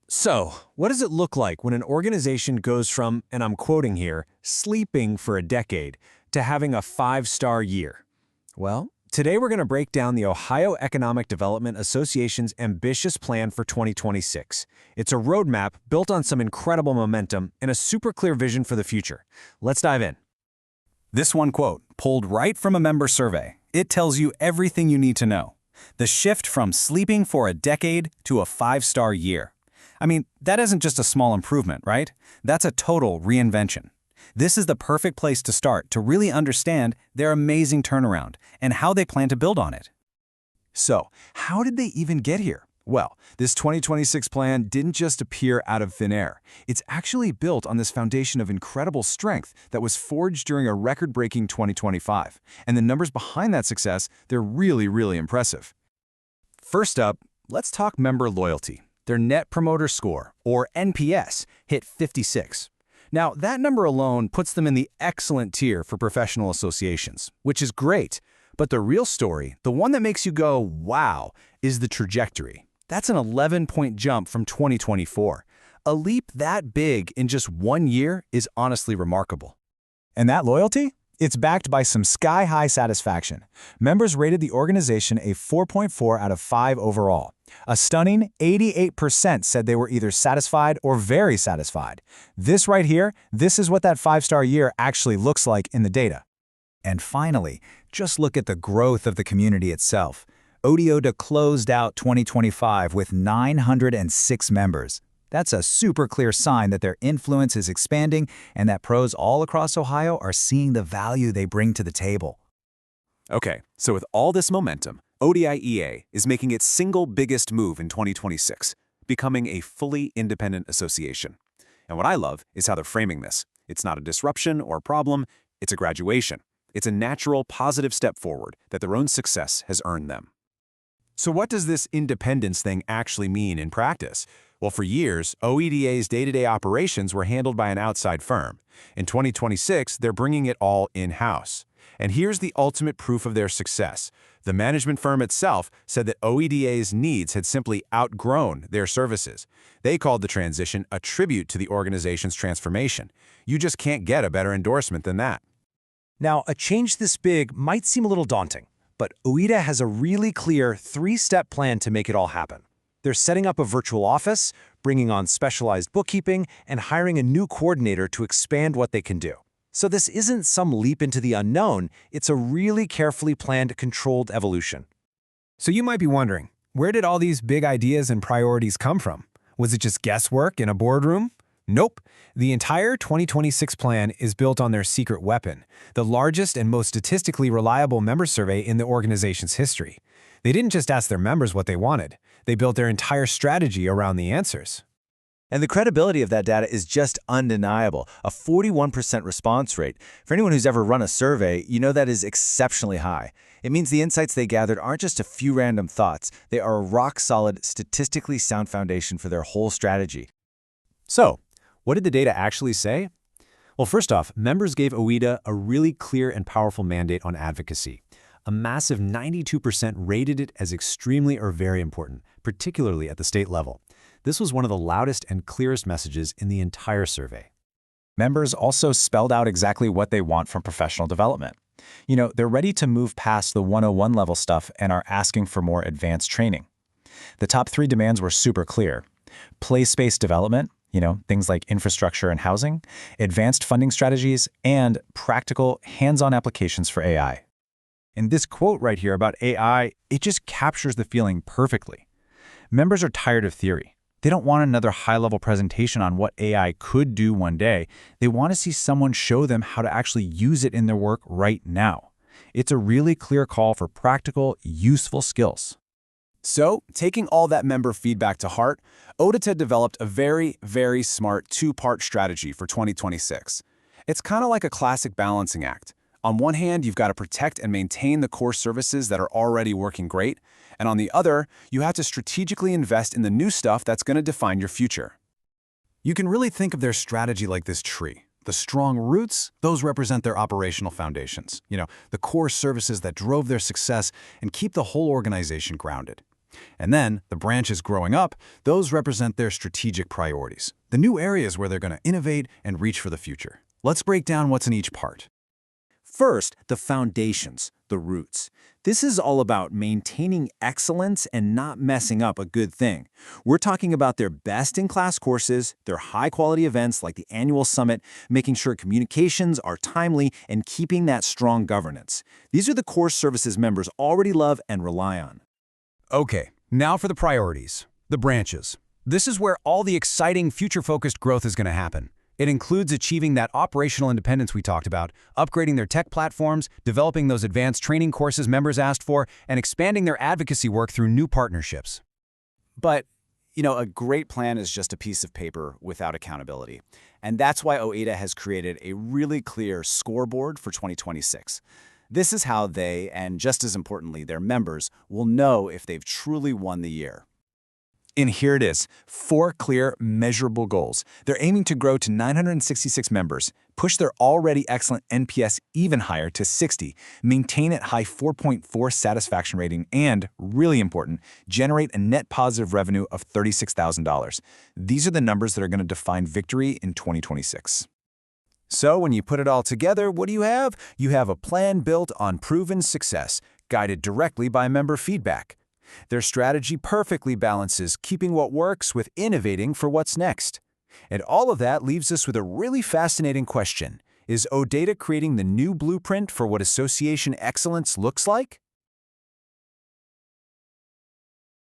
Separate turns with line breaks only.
So, what does it look like when an organization goes from, and I'm quoting here, sleeping for a decade to having a 5-star year? Well, today we're going to break down the Ohio Economic Development Association's ambitious plan for 2026. It's a roadmap built on some incredible momentum and a super clear vision for the future. Let's dive in.
This one quote, pulled right from a member survey. It tells you everything you need to know. The shift from sleeping for a decade to a 5-star year. I mean, that isn't just a small improvement, right? That's a total reinvention. This is the perfect place to start to really understand their amazing turnaround and how they plan to build on it.
So, how did they even get here? Well, this 2026 plan didn't just appear out of thin air. It's actually built on this foundation of incredible strength that was forged during a record-breaking 2025. And the numbers behind that success, they're really impressive. First up, let's talk member loyalty. Their Net Promoter Score, or NPS, hit 56. Now, that number alone puts them in the excellent tier for professional associations, which is great. But the real story, the one that makes you go, wow, is the trajectory. That's an 11-point jump from 2024. A leap that big in just 1 year is honestly remarkable.
And that loyalty? It's backed by some sky-high satisfaction. Members rated the organization a 4.4 out of 5 overall. A stunning 88% said they were either satisfied or very satisfied. This right here, this is what that 5-star year actually looks like in the data.
And finally, just look at the growth of the community itself. OEDA closed out 2025 with 906 members. That's a super clear sign that their influence is expanding and that pros all across Ohio are seeing the value they bring to the table.
Okay, so with all this momentum, OEDA is making its single biggest move in 2026, becoming a fully independent association. And what I love is how they're framing this. It's not a disruption or problem, it's a graduation. It's a natural, positive step forward that their own success has earned them. So what does this independence thing actually mean in practice? Well, for years, OEDA's day-to-day operations were handled by an outside firm. In 2026, they're bringing it all in-house. And here's the ultimate proof of their success. The management firm itself said that OEDA's needs had simply outgrown their services. They called the transition a tribute to the organization's transformation. You just can't get a better endorsement than that.
Now, a change this big might seem a little daunting, but OEDA has a really clear 3-step plan to make it all happen. They're setting up a virtual office, bringing on specialized bookkeeping, and hiring a new coordinator to expand what they can do. So this isn't some leap into the unknown, it's a really carefully planned, controlled evolution.
So you might be wondering, where did all these big ideas and priorities come from? Was it just guesswork in a boardroom? Nope. The entire 2026 plan is built on their secret weapon, the largest and most statistically reliable member survey in the organization's history. They didn't just ask their members what they wanted. They built their entire strategy around the answers.
And the credibility of that data is just undeniable. A 41% response rate. For anyone who's ever run a survey, you know that is exceptionally high. It means the insights they gathered aren't just a few random thoughts. They are a rock-solid, statistically sound foundation for their whole strategy.
So, what did the data actually say? Well, first off, members gave OEDA a really clear and powerful mandate on advocacy. A massive 92% rated it as extremely or very important, particularly at the state level. This was one of the loudest and clearest messages in the entire survey.
Members also spelled out exactly what they want from professional development. They're ready to move past the 101 level stuff and are asking for more advanced training. The top 3 demands were super clear. Place-based development, things like infrastructure and housing, advanced funding strategies, and practical, hands-on applications for AI.
And this quote right here about AI, it just captures the feeling perfectly. Members are tired of theory. They don't want another high-level presentation on what AI could do one day. They want to see someone show them how to actually use it in their work right now. It's a really clear call for practical, useful skills. So, taking all that member feedback to heart, OEDA developed a very smart 2-part strategy for 2026. It's kind of like a classic balancing act. On one hand, you've got to protect and maintain the core services that are already working great, and on the other, you have to strategically invest in the new stuff that's going to define your future. You can really think of their strategy like this tree. The strong roots, those represent their operational foundations, the core services that drove their success and keep the whole organization grounded. And then, the branches growing up, those represent their strategic priorities, the new areas where they're going to innovate and reach for the future. Let's break down what's in each part.
First, the foundations, the roots. This is all about maintaining excellence and not messing up a good thing. We're talking about their best-in-class courses, their high-quality events like the annual summit, making sure communications are timely, and keeping that strong governance. These are the core services members already love and rely on.
Okay, now for the priorities, the branches. This is where all the exciting, future-focused growth is going to happen. It includes achieving that operational independence we talked about, upgrading their tech platforms, developing those advanced training courses members asked for, and expanding their advocacy work through new partnerships.
But, a great plan is just a piece of paper without accountability. And that's why OEDA has created a really clear scoreboard for 2026. This is how they, and just as importantly, their members, will know if they've truly won the year.
And here it is, 4 clear, measurable goals. They're aiming to grow to 966 members, push their already excellent NPS even higher to 60, maintain at high 4.4 satisfaction rating, and, really important, generate a net positive revenue of $36,000. These are the numbers that are going to define victory in 2026.
So when you put it all together, what do you have? You have a plan built on proven success, guided directly by member feedback. Their strategy perfectly balances keeping what works with innovating for what's next. And all of that leaves us with a really fascinating question. Is OEDA creating the new blueprint for what association excellence looks like?